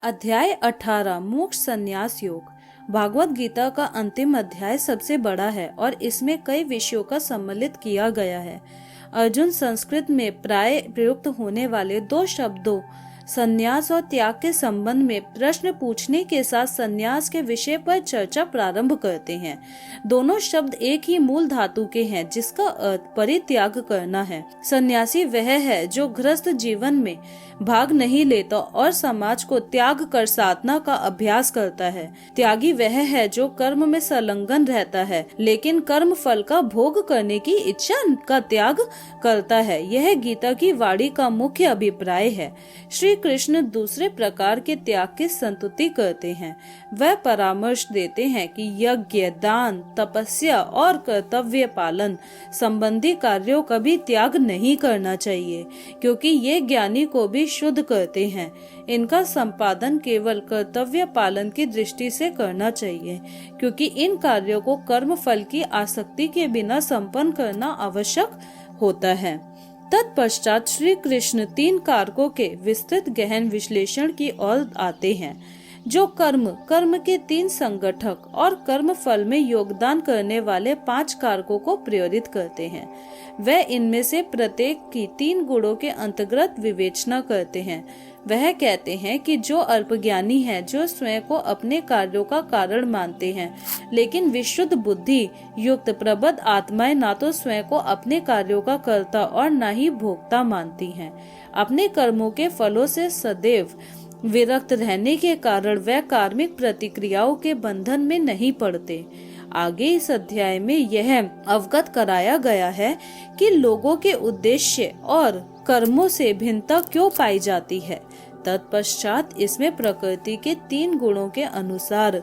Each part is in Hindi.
अध्याय 18 मोक्ष संन्यास योग। भागवत गीता का अंतिम अध्याय सबसे बड़ा है और इसमें कई विषयों का सम्मिलित किया गया है। अर्जुन संस्कृत में प्राय प्रयुक्त होने वाले दो शब्दों संन्यास और त्याग के संबंध में प्रश्न पूछने के साथ संन्यास के विषय पर चर्चा प्रारंभ करते हैं। दोनों शब्द एक ही मूल धातु के हैं जिसका अर्थ परित्याग करना है। सन्यासी वह है जो गृहस्थ जीवन में भाग नहीं लेता और समाज को त्याग कर साधना का अभ्यास करता है। त्यागी वह है जो कर्म में संलग्न रहता है लेकिन कर्म फल का भोग करने की इच्छा का त्याग करता है। यह गीता की वाणी का मुख्य अभिप्राय है। श्री कृष्ण दूसरे प्रकार के त्याग की संतुति करते हैं। वह परामर्श देते हैं कि यज्ञ, दान, तपस्या और कर्तव्य पालन संबंधी कार्यों का भी त्याग नहीं करना चाहिए क्योंकि ये ज्ञानी को भी शुद्ध करते हैं। इनका संपादन केवल कर्तव्य पालन की दृष्टि से करना चाहिए क्योंकि इन कार्यों को कर्म फल की आसक्ति के बिना संपन्न करना आवश्यक होता है। तत्पश्चात श्री कृष्ण तीन कारकों के विस्तृत गहन विश्लेषण की ओर आते हैं जो कर्म के तीन संगठक और कर्म फल में योगदान करने वाले पांच कारकों को प्रेरित करते हैं। वह इनमें से प्रत्येक की तीन गुणों के अंतर्गत विवेचना करते हैं। वह कहते हैं कि जो अल्पज्ञानी हैं, जो स्वयं को अपने कार्यों का कारण मानते हैं, लेकिन विशुद्ध बुद्धि युक्त प्रबुद्ध आत्माएं ना तो स्वयं को अपने कार्यों का कर्ता और न ही भोक्ता मानती हैं। अपने कर्मों के फलों से सदैव विरक्त रहने के कारण वह कार्मिक प्रतिक्रियाओं के बंधन में नहीं पड़ते। आगे इस अध्याय में यह अवगत कराया गया है कि लोगों के उद्देश्य और कर्मों से भिन्नता क्यों पाई जाती है। तत्पश्चात इसमें प्रकृति के तीन गुणों के अनुसार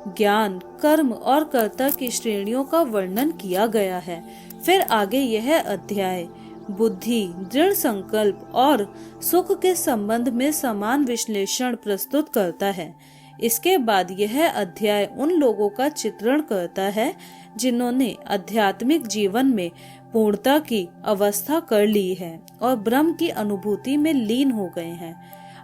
ज्ञान, कर्म और कर्ता की श्रेणियों का वर्णन किया गया है। फिर आगे यह अध्याय बुद्धि, दृढ़ संकल्प और सुख के संबंध में समान विश्लेषण प्रस्तुत करता है। इसके बाद यह अध्याय उन लोगों का चित्रण करता है जिन्होंने आध्यात्मिक जीवन में पूर्णता की अवस्था कर ली है और ब्रह्म की अनुभूति में लीन हो गए हैं।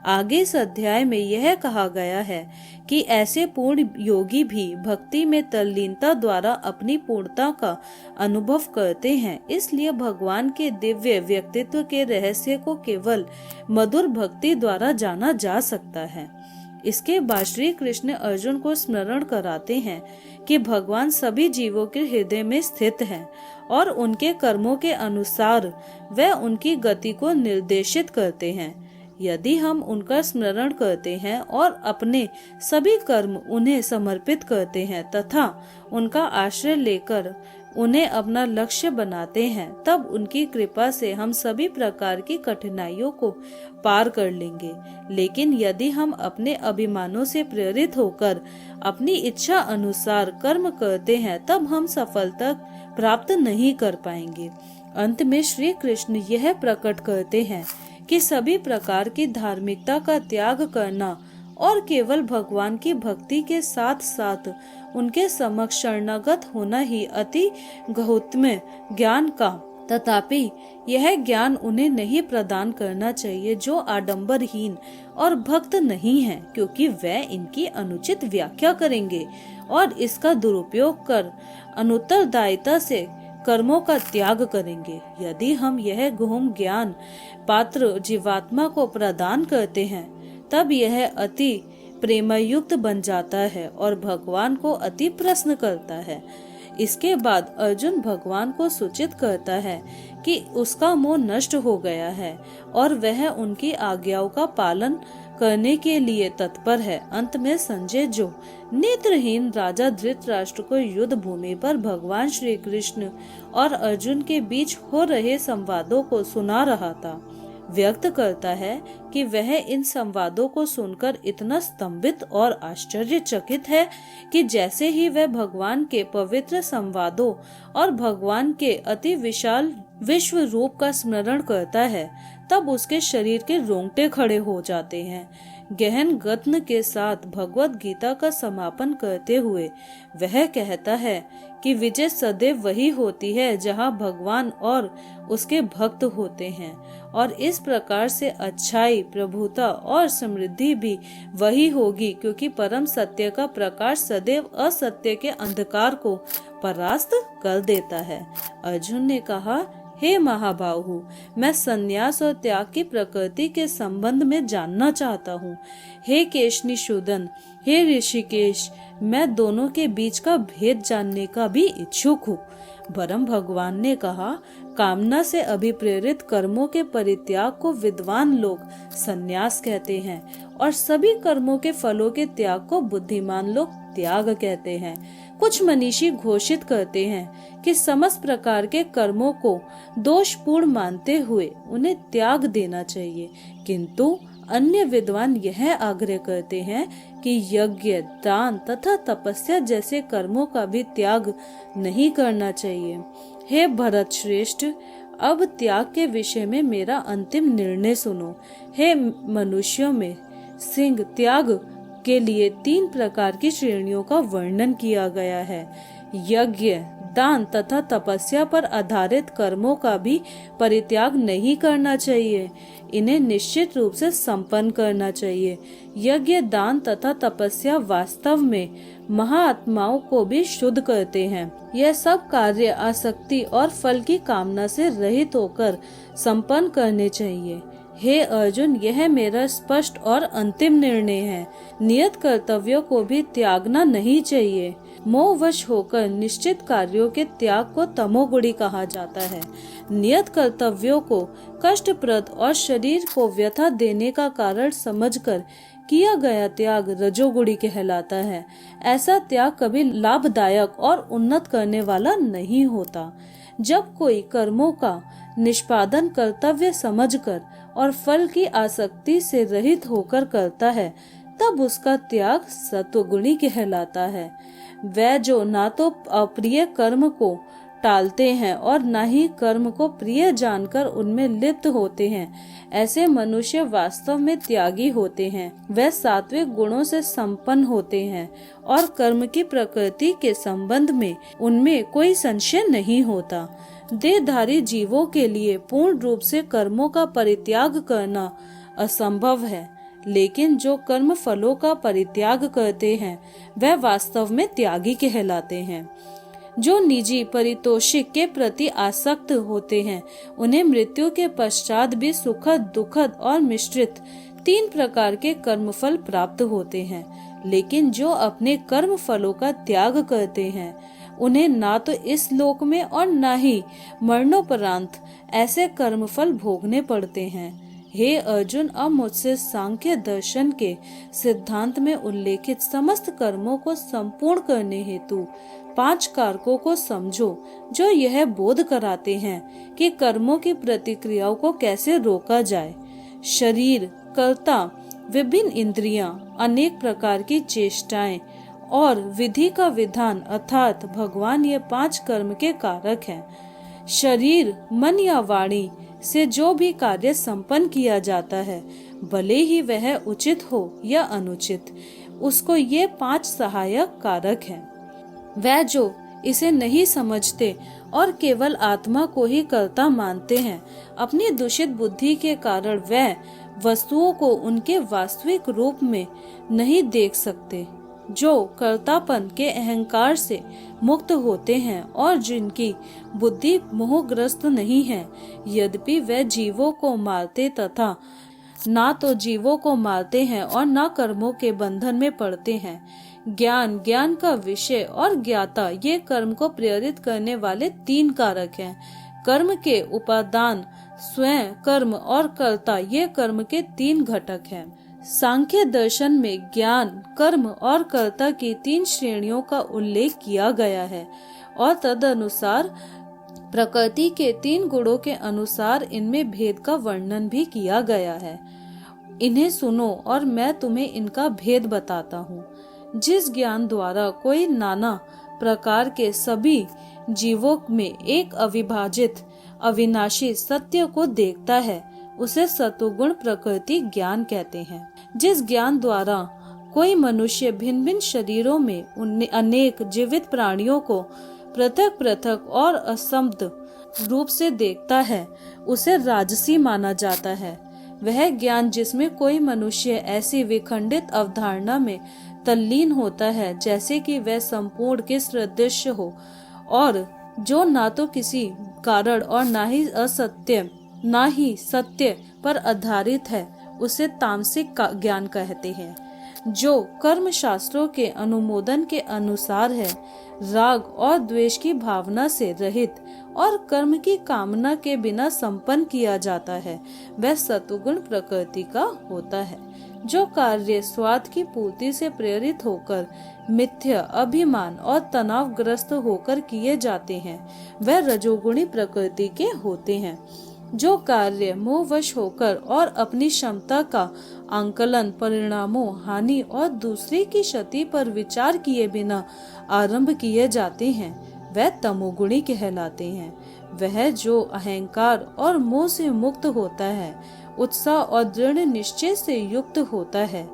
आगे इस अध्याय में यह कहा गया है कि ऐसे पूर्ण योगी भी भक्ति में तल्लीनता द्वारा अपनी पूर्णता का अनुभव करते हैं। इसलिए भगवान के दिव्य व्यक्तित्व के रहस्य को केवल मधुर भक्ति द्वारा जाना जा सकता है। इसके बाद श्री कृष्ण अर्जुन को स्मरण कराते हैं कि भगवान सभी जीवों के हृदय में स्थित हैं और उनके कर्मों के अनुसार वह उनकी गति को निर्देशित करते हैं। यदि हम उनका स्मरण करते हैं और अपने सभी कर्म उन्हें समर्पित करते हैं तथा उनका आश्रय लेकर उन्हें अपना लक्ष्य बनाते हैं, तब उनकी कृपा से हम सभी प्रकार की कठिनाइयों को पार कर लेंगे। लेकिन यदि हम अपने अभिमानों से प्रेरित होकर अपनी इच्छा अनुसार कर्म करते हैं, तब हम सफलता प्राप्त नहीं कर पाएंगे। अंत में श्री कृष्ण यह प्रकट करते हैं कि सभी प्रकार की धार्मिकता का त्याग करना और केवल भगवान की भक्ति के साथ साथ उनके समक्ष शरणागत होना ही अति गहनतम ज्ञान का, तथापि यह ज्ञान उन्हें नहीं प्रदान करना चाहिए जो आडंबरहीन और भक्त नहीं हैं, क्योंकि वह इनकी अनुचित व्याख्या करेंगे और इसका दुरुपयोग कर अनुत्तरदायिता से कर्मों का त्याग करेंगे। यदि हम यह गहन ज्ञान पात्र जीवात्मा को प्रदान करते हैं, तब यह अति प्रेमयुक्त बन जाता है और भगवान को अति प्रसन्न करता है। इसके बाद अर्जुन भगवान को सूचित करता है कि उसका मोह नष्ट हो गया है और वह उनकी आज्ञाओं का पालन करने के लिए तत्पर है। अंत में संजय जो नेत्रहीन राजा धृतराष्ट्र को युद्ध भूमि पर भगवान श्री कृष्ण और अर्जुन के बीच हो रहे संवादों को सुना रहा था, व्यक्त करता है कि वह इन संवादों को सुनकर इतना स्तंभित और आश्चर्यचकित है कि जैसे ही वह भगवान के पवित्र संवादों और भगवान के अति विशाल विश्व रूप का स्मरण करता है, तब उसके शरीर के रोंगटे खड़े हो जाते हैं। गहन गत्न के साथ भगवत गीता का समापन करते हुए वह कहता है कि विजय सदैव वही होती है जहाँ भगवान और उसके भक्त होते हैं और इस प्रकार से अच्छाई, प्रभुता और समृद्धि भी वही होगी, क्योंकि परम सत्य का प्रकाश सदैव असत्य के अंधकार को परास्त कर देता है। अर्जुन ने कहा, हे महाबाहु, मैं संन्यास और त्याग की प्रकृति के संबंध में जानना चाहता हूँ। हे केशनिशूदन, हे ऋषिकेश, मैं दोनों के बीच का भेद जानने का भी इच्छुक हूँ। परम भगवान ने कहा, कामना से अभिप्रेरित कर्मों के परित्याग को विद्वान लोग संन्यास कहते हैं और सभी कर्मों के फलों के त्याग को बुद्धिमान लोग त्याग कहते हैं। कुछ मनीषी घोषित करते हैं कि समस्त प्रकार के कर्मों को दोषपूर्ण मानते हुए उन्हें त्याग देना चाहिए, किंतु अन्य विद्वान यह आग्रह करते हैं कि यज्ञ, दान तथा तपस्या जैसे कर्मों का भी त्याग नहीं करना चाहिए। हे भरत श्रेष्ठ, अब त्याग के विषय में मेरा अंतिम निर्णय सुनो। हे मनुष्यों में सिंह, त्याग के लिए 3 प्रकार की श्रेणियों का वर्णन किया गया है। यज्ञ, दान तथा तपस्या पर आधारित कर्मों का भी परित्याग नहीं करना चाहिए, इन्हें निश्चित रूप से संपन्न करना चाहिए। यज्ञ, दान तथा तपस्या वास्तव में महात्माओं को भी शुद्ध करते हैं। यह सब कार्य आसक्ति और फल की कामना से रहित होकर संपन्न करने चाहिए। हे अर्जुन, यह मेरा स्पष्ट और अंतिम निर्णय है। नियत कर्तव्यों को भी त्यागना नहीं चाहिए। मोहवश होकर निश्चित कार्यों के त्याग को तमोगुणी कहा जाता है। नियत कर्तव्यों को कष्टप्रद और शरीर को व्यथा देने का कारण समझकर किया गया त्याग रजोगुणी कहलाता है। ऐसा त्याग कभी लाभदायक और उन्नत करने वाला नहीं होता। जब कोई कर्मों का निष्पादन कर्तव्य समझकर और फल की आसक्ति से रहित होकर करता है, तब उसका त्याग सत्वगुणी कहलाता है। वह जो ना तो अप्रिय कर्म को टालते हैं और न ही कर्म को प्रिय जानकर उनमें लिप्त होते हैं, ऐसे मनुष्य वास्तव में त्यागी होते हैं। वह सात्विक गुणों से संपन्न होते हैं और कर्म की प्रकृति के संबंध में उनमें कोई संशय नहीं होता। देहधारी जीवों के लिए पूर्ण रूप से कर्मों का परित्याग करना असंभव है, लेकिन जो कर्म फलों का परित्याग करते हैं वह वास्तव में त्यागी कहलाते हैं। जो निजी परितोषिक के प्रति आसक्त होते हैं, उन्हें मृत्यु के पश्चात भी सुखद, दुखद और मिश्रित 3 प्रकार के कर्मफल प्राप्त होते हैं। लेकिन जो अपने कर्म फलों का त्याग करते हैं, उन्हें ना तो इस लोक में और ना ही मरणोपरांत ऐसे कर्मफल भोगने पड़ते हैं। हे अर्जुन, अब मुझसे सांख्य दर्शन के सिद्धांत में उल्लेखित समस्त कर्मों को संपूर्ण करने हेतु 5 कारकों को समझो, जो यह बोध कराते हैं कि कर्मों की प्रतिक्रियाओं को कैसे रोका जाए। शरीर, कर्ता, विभिन्न इंद्रियां, अनेक प्रकार की चेष्टाएं और विधि का विधान अर्थात भगवान, ये 5 कर्म के कारक हैं। शरीर, मन या वाणी से जो भी कार्य संपन्न किया जाता है, भले ही वह उचित हो या अनुचित, उसको ये 5 सहायक कारक हैं। वह जो इसे नहीं समझते और केवल आत्मा को ही कर्ता मानते हैं, अपनी दूषित बुद्धि के कारण वह वस्तुओं को उनके वास्तविक रूप में नहीं देख सकते। जो कर्तापन के अहंकार से मुक्त होते हैं और जिनकी बुद्धि मोहग्रस्त नहीं है, यद्यपि वे जीवों को मारते तथा ना तो जीवों को मारते हैं और ना कर्मों के बंधन में पड़ते हैं। ज्ञान, ज्ञान का विषय और ज्ञाता, ये कर्म को प्रेरित करने वाले 3 कारक हैं। कर्म के उपादान, स्वयं कर्म और कर्ता, ये कर्म के 3 घटक हैं। सांख्य दर्शन में ज्ञान, कर्म और कर्ता की 3 श्रेणियों का उल्लेख किया गया है और तदनुसार प्रकृति के 3 गुणों के अनुसार इनमें भेद का वर्णन भी किया गया है। इन्हें सुनो और मैं तुम्हें इनका भेद बताता हूँ। जिस ज्ञान द्वारा कोई नाना प्रकार के सभी जीवों में एक अविभाजित अविनाशी सत्य को देखता है, उसे सत्वगुण प्रकृति ज्ञान कहते हैं। जिस ज्ञान द्वारा कोई मनुष्य भिन्न भिन्न शरीरों में अनेक जीवित प्राणियों को पृथक पृथक और असंबद्ध रूप से देखता है उसे राजसी माना जाता है। वह ज्ञान जिसमें कोई मनुष्य ऐसी विखंडित अवधारणा में तल्लीन होता है जैसे कि वह संपूर्ण के सदृश्य हो, और जो ना तो किसी कारण और ना ही सत्य पर आधारित है, उसे तामसिक ज्ञान कहते हैं। जो कर्म शास्त्रों के अनुमोदन के अनुसार है, राग और द्वेष की भावना से रहित और कर्म की कामना के बिना संपन्न किया जाता है, वह सत्वगुण प्रकृति का होता है। जो कार्य स्वार्थ की पूर्ति से प्रेरित होकर मिथ्या अभिमान और तनावग्रस्त होकर किए जाते हैं, वह रजोगुणी प्रकृति के होते हैं। जो कार्य मोहवश होकर और अपनी क्षमता का आंकलन, परिणामों, हानि और दूसरे की क्षति पर विचार किए बिना आरंभ किए जाते हैं, वह तमोगुणी कहलाते हैं। वह जो अहंकार और मोह से मुक्त होता है, उत्साह और दृढ़ निश्चय से युक्त होता है,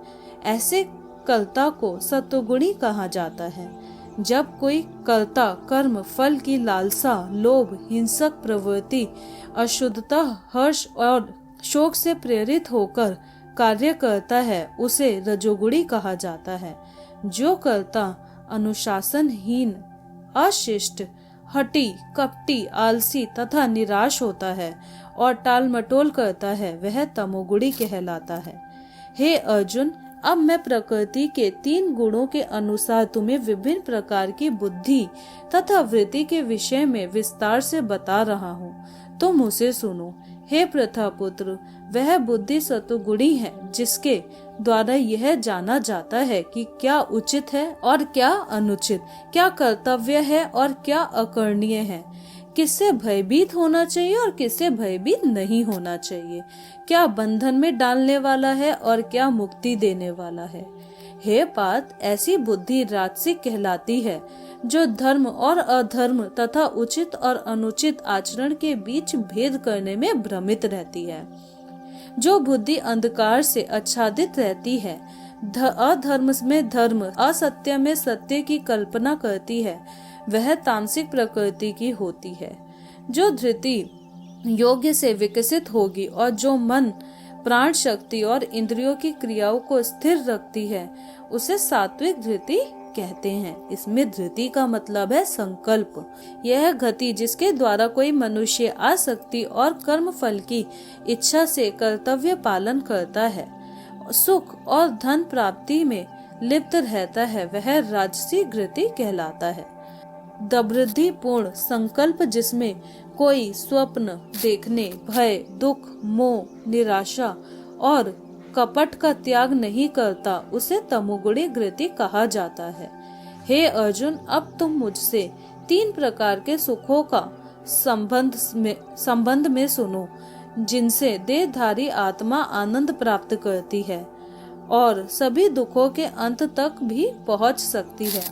ऐसे कर्ता को सत्वगुणी कहा जाता है। जब कोई कर्ता कर्म फल की लालसा, लोभ, हिंसक प्रवृत्ति, अशुद्धता, हर्ष और शोक से प्रेरित होकर कार्य करता है, उसे रजोगुणी कहा जाता है। जो कर्ता अनुशासनहीन, अशिष्ट, हठी, कपटी, आलसी तथा निराश होता है और टालमटोल करता है, वह तमोगुणी कहलाता है। हे अर्जुन, अब मैं प्रकृति के 3 गुणों के अनुसार तुम्हें विभिन्न प्रकार की बुद्धि तथा वृत्ति के विषय में विस्तार से बता रहा हूँ, तुम उसे सुनो। हे प्रथापुत्र, वह बुद्धि सत्वगुणी है जिसके द्वारा यह जाना जाता है कि क्या उचित है और क्या अनुचित, क्या कर्तव्य है और क्या अकरणीय है, किससे भयभीत होना चाहिए और किससे भयभीत नहीं होना चाहिए, क्या बंधन में डालने वाला है और क्या मुक्ति देने वाला है। हे पार्थ, ऐसी बुद्धि राजसिक कहलाती है जो धर्म और अधर्म तथा उचित और अनुचित आचरण के बीच भेद करने में भ्रमित रहती है। जो बुद्धि अंधकार से आच्छादित रहती है, अधर्म में धर्म, असत्य में सत्य की कल्पना करती है, वह तामसिक प्रकृति की होती है। जो धृति योग्य से विकसित होगी और जो मन, प्राण शक्ति और इंद्रियों की क्रियाओं को स्थिर रखती है, उसे सात्विक धृति कहते हैं। इसमें धृति का मतलब है संकल्प। यह गति जिसके द्वारा कोई मनुष्य आसक्ति और कर्म फल की इच्छा से कर्तव्य पालन करता है, सुख और धन प्राप्ति में लिप्त रहता है, वह राजसी धृति कहलाता है। दबृद्धि पूर्ण संकल्प जिसमें कोई स्वप्न देखने, भय, दुख, मोह, निराशा और कपट का त्याग नहीं करता, उसे तमोगुणी धृति कहा जाता है। हे अर्जुन, अब तुम मुझसे 3 प्रकार के सुखों का संबंध में सुनो, जिनसे देहधारी आत्मा आनंद प्राप्त करती है और सभी दुखों के अंत तक भी पहुंच सकती है।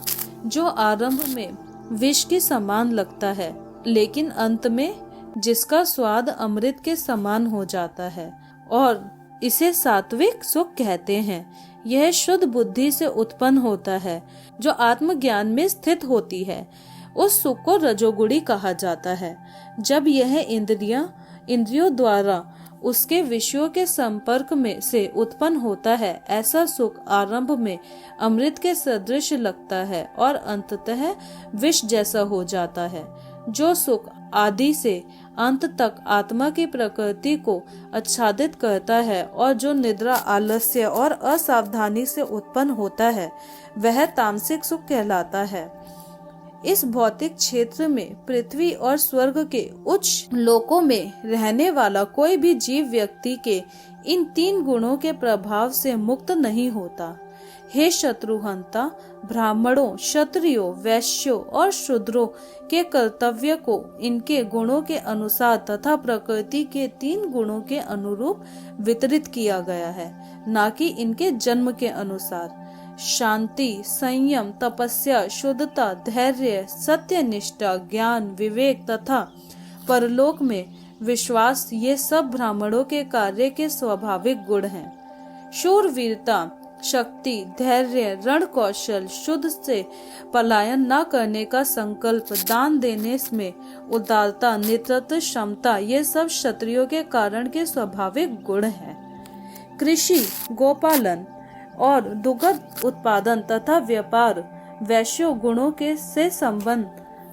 जो आरंभ में विष के समान लगता है, लेकिन अंत में जिसका स्वाद अमृत के समान हो जाता है, और इसे सात्विक सुख कहते हैं। यह शुद्ध बुद्धि से उत्पन्न होता है, जो आत्मज्ञान में स्थित होती है। उस सुख को रजोगुणी कहा जाता है। जब यह इंद्रियों द्वारा उसके विषयों के संपर्क में से उत्पन्न होता है, ऐसा सुख आरंभ में अमृत के सदृश लगता है और अंततः विष जैसा हो जाता है। जो सुख आदि से अंत तक आत्मा की प्रकृति को आच्छादित करता है और जो निद्रा, आलस्य और असावधानी से उत्पन्न होता है, वह तामसिक सुख कहलाता है। इस भौतिक क्षेत्र में पृथ्वी और स्वर्ग के उच्च लोकों में रहने वाला कोई भी जीव व्यक्ति के इन 3 गुणों के प्रभाव से मुक्त नहीं होता। हे शत्रुहंता, ब्राह्मणों, क्षत्रियों, वैश्यों और शूद्रों के कर्तव्य को इनके गुणों के अनुसार तथा प्रकृति के 3 गुणों के अनुरूप वितरित किया गया है, न कि इनके जन्म के अनुसार। शांति, संयम, तपस्या, शुद्धता, धैर्य, सत्यनिष्ठा, ज्ञान, विवेक तथा परलोक में विश्वास, ये सब ब्राह्मणों के कार्य के स्वाभाविक गुण हैं। शूरवीरता, शक्ति, धैर्य, रण कौशल, शुद्ध से पलायन न करने का संकल्प, दान देने में उदारता, नेतृत्व क्षमता, ये सब क्षत्रियों के कारण के स्वाभाविक गुण हैं। कृषि, गोपालन और दुग्ध उत्पादन तथा व्यापार वैश्य गुणों के से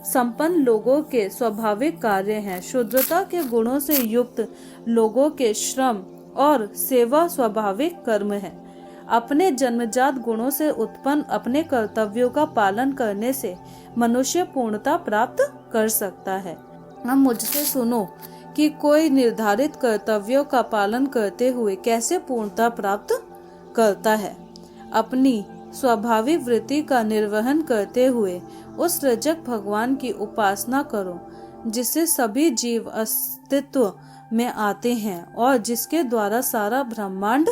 संपन्न लोगों के स्वाभाविक कार्य हैं। शुद्धता के गुणों से युक्त लोगों के श्रम और सेवा स्वाभाविक कर्म है। अपने जन्मजात गुणों से उत्पन्न अपने कर्तव्यों का पालन करने से मनुष्य पूर्णता प्राप्त कर सकता है। अब मुझसे सुनो कि कोई निर्धारित कर्तव्यों का पालन करते हुए कैसे पूर्णता प्राप्त करता है। अपनी स्वाभाविक वृत्ति का निर्वहन करते हुए उस रजक भगवान की उपासना करो जिससे सभी जीव अस्तित्व में आते हैं और जिसके द्वारा सारा ब्रह्मांड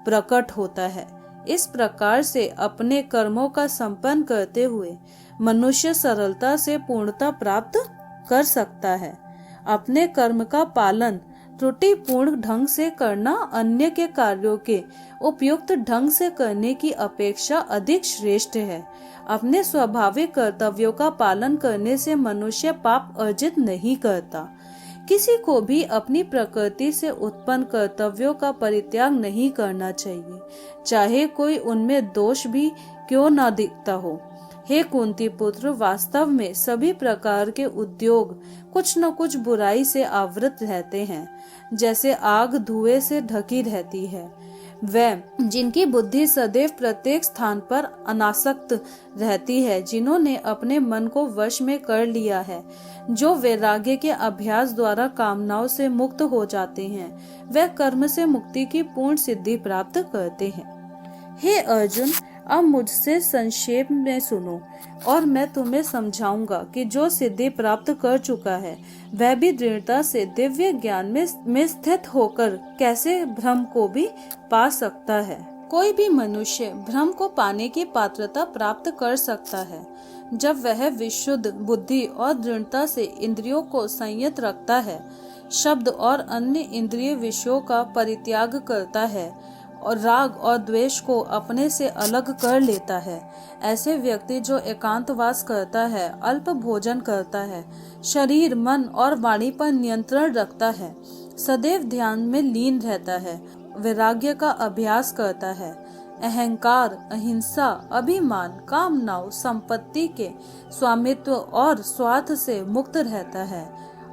प्रकट होता है। इस प्रकार से अपने कर्मों का संपन्न करते हुए मनुष्य सरलता से पूर्णता प्राप्त कर सकता है। अपने कर्म का पालन त्रुटिपूर्ण ढंग से करना अन्य के कार्यों के उपयुक्त ढंग से करने की अपेक्षा अधिक श्रेष्ठ है। अपने स्वाभाविक कर्तव्यों का पालन करने से मनुष्य पाप अर्जित नहीं करता। किसी को भी अपनी प्रकृति से उत्पन्न कर्तव्यों का परित्याग नहीं करना चाहिए, चाहे कोई उनमें दोष भी क्यों न दिखता हो। हे कुंती पुत्र, वास्तव में सभी प्रकार के उद्योग कुछ न कुछ बुराई से आवृत रहते हैं, जैसे आग धुएं से ढकी रहती है। वे जिनकी बुद्धि सदैव प्रत्येक स्थान पर अनासक्त रहती है, जिन्होंने अपने मन को वश में कर लिया है, जो वैराग्य के अभ्यास द्वारा कामनाओं से मुक्त हो जाते हैं, वे कर्म से मुक्ति की पूर्ण सिद्धि प्राप्त करते हैं। हे अर्जुन, अब मुझसे संक्षेप में सुनो और मैं तुम्हें समझाऊंगा कि जो सिद्धि प्राप्त कर चुका है वह भी दृढ़ता से दिव्य ज्ञान में स्थित होकर कैसे भ्रम को भी पा सकता है। कोई भी मनुष्य भ्रम को पाने की पात्रता प्राप्त कर सकता है जब वह विशुद्ध बुद्धि और दृढ़ता से इंद्रियों को संयत रखता है, शब्द और अन्य इंद्रिय विषयों का परित्याग करता है और राग और द्वेष को अपने से अलग कर लेता है। ऐसे व्यक्ति जो एकांतवास करता है, अल्प भोजन करता है, शरीर, मन और वाणी पर नियंत्रण रखता है, सदैव ध्यान में लीन रहता है, वैराग्य का अभ्यास करता है, अहंकार, अहिंसा, अभिमान, कामनाओं, संपत्ति के स्वामित्व और स्वार्थ से मुक्त रहता है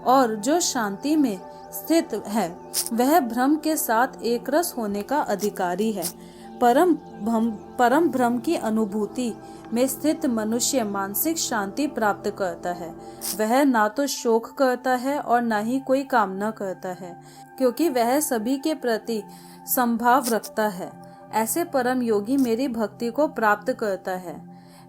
और जो शांति में स्थित है, वह भ्रम के साथ एकरस होने का अधिकारी है। परम भ्रम की अनुभूति में स्थित मनुष्य मानसिक शांति प्राप्त करता है। वह ना तो शोक करता है और ना ही कोई कामना करता है, क्योंकि वह सभी के प्रति संभाव रखता है। ऐसे परम योगी मेरी भक्ति को प्राप्त करता है।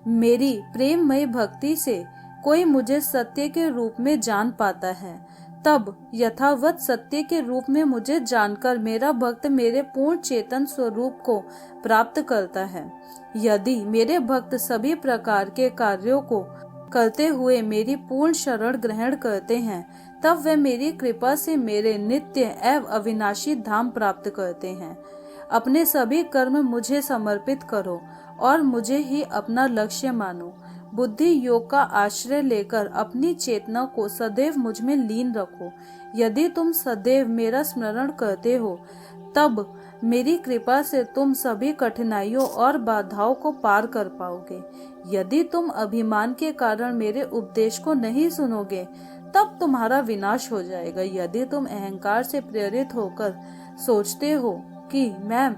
मेरी प्रेममय भक्ति से कोई मुझे सत्य के रूप में जान पाता है, तब यथावत सत्य के रूप में मुझे जानकर मेरा भक्त मेरे पूर्ण चेतन स्वरूप को प्राप्त करता है। यदि मेरे भक्त सभी प्रकार के कार्यों को करते हुए मेरी पूर्ण शरण ग्रहण करते हैं, तब वे मेरी कृपा से मेरे नित्य एवं अविनाशी धाम प्राप्त करते हैं। अपने सभी कर्म मुझे समर्पित करो और मुझे ही अपना लक्ष्य मानो। बुद्धि योग का आश्रय लेकर अपनी चेतना को सदैव मुझ में लीन रखो। यदि तुम सदैव मेरा स्मरण करते हो, तब मेरी कृपा से तुम सभी कठिनाइयों और बाधाओं को पार कर पाओगे। यदि तुम अभिमान के कारण मेरे उपदेश को नहीं सुनोगे, तब तुम्हारा विनाश हो जाएगा। यदि तुम अहंकार से प्रेरित होकर सोचते हो कि मैं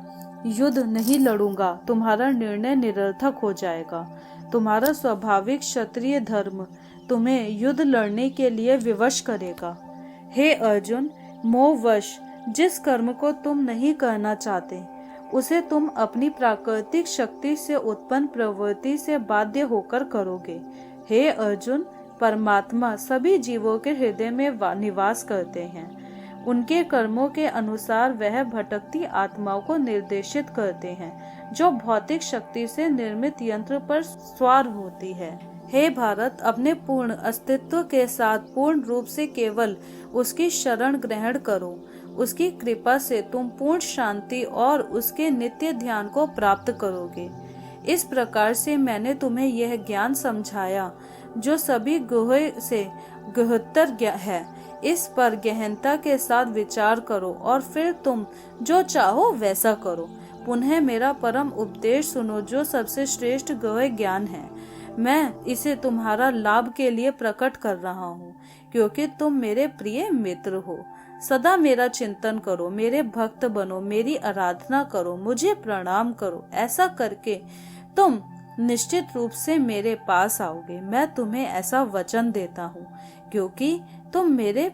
युद्ध नहीं लड़ूंगा, तुम्हारा निर्णय निरर्थक हो जाएगा। तुम्हारा स्वाभाविक क्षत्रिय धर्म तुम्हें युद्ध लड़ने के लिए विवश करेगा। हे अर्जुन, मोहवश जिस कर्म को तुम नहीं करना चाहते, उसे तुम अपनी प्राकृतिक शक्ति से उत्पन्न प्रवृत्ति से बाध्य होकर करोगे। हे अर्जुन, परमात्मा सभी जीवों के हृदय में निवास करते हैं। उनके कर्मों के अनुसार वह भटकती आत्माओं को निर्देशित करते हैं, जो भौतिक शक्ति से निर्मित यंत्र पर सवार होती है। हे भारत, अपने पूर्ण अस्तित्व के साथ पूर्ण रूप से केवल उसकी शरण ग्रहण करो। उसकी कृपा से तुम पूर्ण शांति और उसके नित्य ध्यान को प्राप्त करोगे। इस प्रकार से मैंने तुम्हें यह ज्ञान समझाया जो सभी गुह्य से गुह्यतर है। इस पर गहनता के साथ विचार करो और फिर तुम जो चाहो वैसा करो। पुनः मेरा परम उपदेश सुनो जो सबसे श्रेष्ठ गुह्य ज्ञान है। मैं इसे तुम्हारा लाभ के लिए प्रकट कर रहा हूँ, क्योंकि तुम मेरे प्रिय मित्र हो। सदा मेरा चिंतन करो, मेरे भक्त बनो, मेरी आराधना करो, मुझे प्रणाम करो। ऐसा करके तुम निश्चित रूप से मेरे पास आओगे। मैं तुम्हें ऐसा वचन देता हूँ, क्योंकि तुम मेरे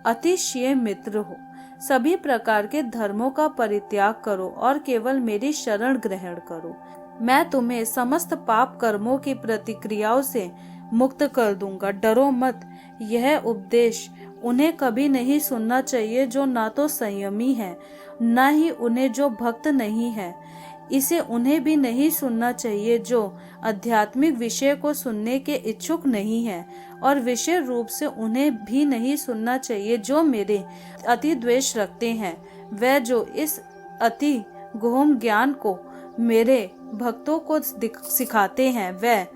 अतिशय मित्र हो। सभी प्रकार के धर्मों का परित्याग करो और केवल मेरी शरण ग्रहण करो। मैं तुम्हें समस्त पाप कर्मों की प्रतिक्रियाओं से मुक्त कर दूंगा। डरो मत। यह उपदेश उन्हें कभी नहीं सुनना चाहिए जो ना तो संयमी है, न ही उन्हें जो भक्त नहीं है। इसे उन्हें भी नहीं सुनना चाहिए जो आध्यात्मिक विषय को सुनने के इच्छुक नहीं है, और विषय रूप से उन्हें भी नहीं सुनना चाहिए जो मेरे अति द्वेष रखते हैं। वह जो इस अति गहन ज्ञान को मेरे भक्तों को सिखाते हैं, वह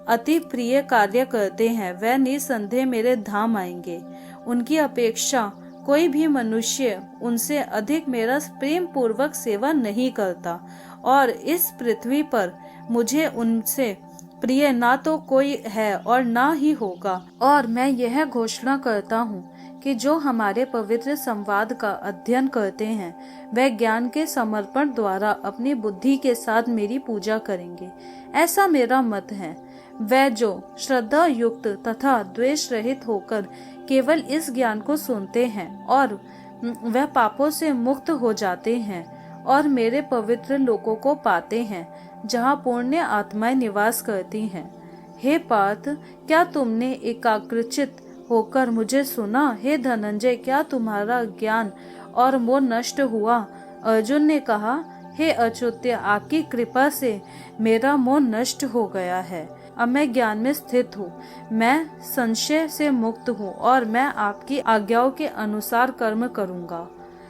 अति प्रिय कार्य करते हैं, वह निसंदेह मेरे धाम आएंगे। उनकी अपेक्षा कोई भी मनुष्य उनसे अधिक मेरा प्रेम पूर्वक सेवा नहीं करता, और इस पृथ्वी पर मुझे उनसे प्रिय ना तो कोई है और ना ही होगा। और मैं यह घोषणा करता हूँ कि जो हमारे पवित्र संवाद का अध्ययन करते हैं, वह ज्ञान के समर्पण द्वारा अपनी बुद्धि के साथ मेरी पूजा करेंगे। ऐसा मेरा मत है। वह जो श्रद्धा युक्त तथा द्वेष रहित होकर केवल इस ज्ञान को सुनते हैं, और वह पापों से मुक्त हो जाते हैं और मेरे पवित्र लोकों को पाते हैं, जहाँ पुण्य आत्माएं निवास करती हैं। हे पार्थ, क्या तुमने एकाग्रचित होकर मुझे सुना? हे धनंजय, क्या तुम्हारा ज्ञान और मोह नष्ट हुआ? अर्जुन ने कहा, हे अच्युत्य, आपकी कृपा से मेरा मोह नष्ट हो गया है। अब मैं ज्ञान में स्थित हूँ, मैं संशय से मुक्त हूँ और मैं आपकी आज्ञाओं के अनुसार कर्म करूँगा।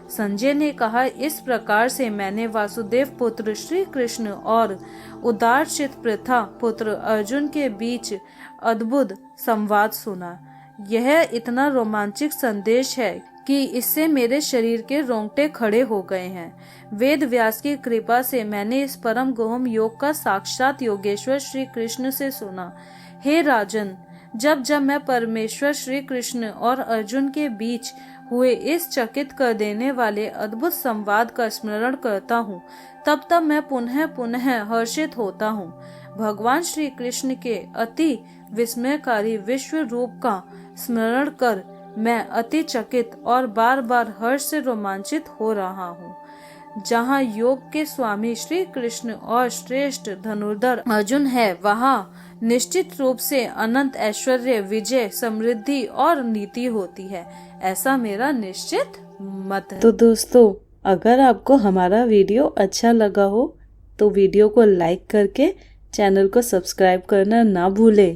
संजय ने कहा, इस प्रकार से मैंने वासुदेव पुत्र श्री कृष्ण और उदारचित पृथा पुत्र अर्जुन के बीच अद्भुत संवाद सुना। यह इतना रोमांचक संदेश है कि इससे मेरे शरीर के रोंगटे खड़े हो गए हैं। वेद व्यास की कृपा से मैंने इस परम गहन योग का साक्षात योगेश्वर श्री कृष्ण से सुना। हे राजन, जब जब मैं परमेश्वर श्री कृष्ण और अर्जुन के बीच हुए इस चकित कर देने वाले अद्भुत संवाद का स्मरण करता हूँ, तब तब मैं पुनः पुनः हर्षित होता हूँ। भगवान श्री कृष्ण के अति विस्मयकारी विश्व रूप का स्मरण कर मैं अति चकित और बार बार हर्ष से रोमांचित हो रहा हूँ। जहाँ योग के स्वामी श्री कृष्ण और श्रेष्ठ धनुर्धर अर्जुन है, वहाँ निश्चित रूप से अनंत ऐश्वर्य, विजय, समृद्धि और नीति होती है। ऐसा मेरा निश्चित मत है। तो दोस्तों, अगर आपको हमारा वीडियो अच्छा लगा हो तो वीडियो को लाइक करके चैनल को सब्सक्राइब करना ना भूलें।